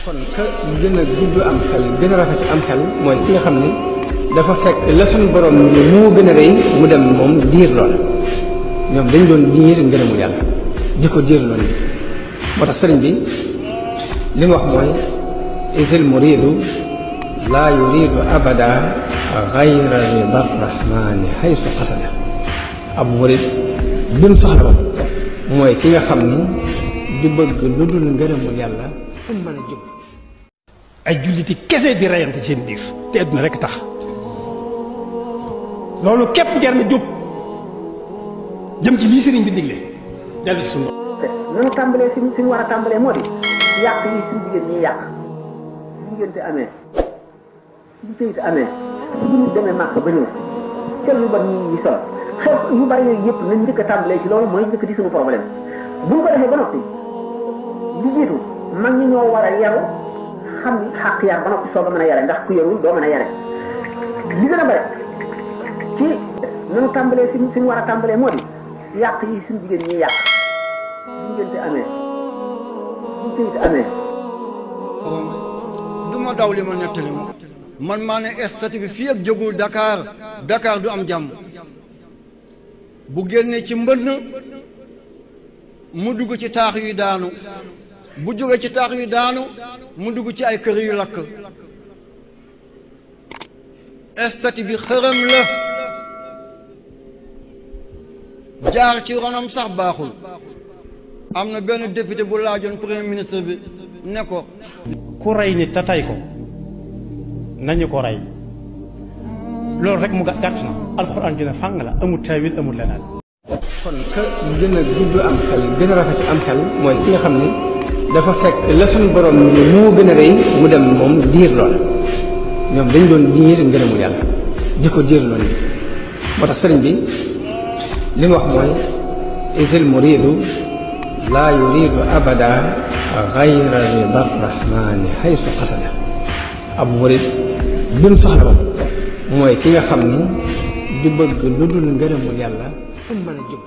kon ka gën a gudd am xel gën a rafet am xel mooy ki nga xam ne dafa fekk la suñu borom ni moo gën a rëy mu dem moom diir loola ñoom dañ doon diir ngërëmu yàlla di ko diir loolu moo tax sëriñ bi li mu wax mooy isil muridu laa yuridu abada gayra rida rahmani haysu qasada ab murid bi mu soxla woon mooy ki nga xam ni di bëgg lu dul ngërëmul yàlla fu mu mën a jub ay julliti kese di reyante seen biir te adduna rek tax loolu képp jar na jóg jëm ci lii sëriñ bi digle dellu ci suñu nanu tàmbalee fi ñu war a tàmbalee moo di yàq yi suñu jigéen ñi yàq diggante amee bu tëyit amee bu ñu demee màkk ba ñëw col yu bari yi sol xew yu bari yooyu yëpp nañ njëkk a tàmbalee ci loolu mooy njëkk di suñu problème bu ñu ko defee ba noppi li jiitu mag ñi ñoo war a yaru xam ni xàq yar ba noppi soog a mën a yare ndax ku yarul doo mën a yare li gën a bari ci nanu tàmbalee fi ñu war a tàmbalee moo di yàq yi suñu jigéen ñi yàq diggante amee bu tëyit amee du ma daw li ma nettali man maa ne statut bi fii ak jógul Dakar du am jàmm bu génnee ci mbënn mu dugg ci taax yu daanu bu jógee ci taax yu daanu mu dugg ci ay kër yu lakk statut bi xërëm la jaar ci ronam sax baaxul am na benn député bu laajoon premier ministre bi ne ko ku rey nit te tay ko nañu ko rey loolu rek mu gàtt na alxuraan dina fàng la amul taawil amul leneen kon ka gën a gudd am xel gën a rafet am xel mooy ki nga xam ne dafa fekk la suñu borom ni moo gën a rëy mu dem moom diir loola ñoom dañ doon diir ngërëmu yàlla di ko diir loolu moo tax sëriñ bi li mu wax mooy isil muridu laa yuridu abada gayra rida rahmani haysu qasada ab murid bi mu soxla woon mooy ki nga xam ni di bëgg lu dul ngërëmul yàlla fu mu mën a jub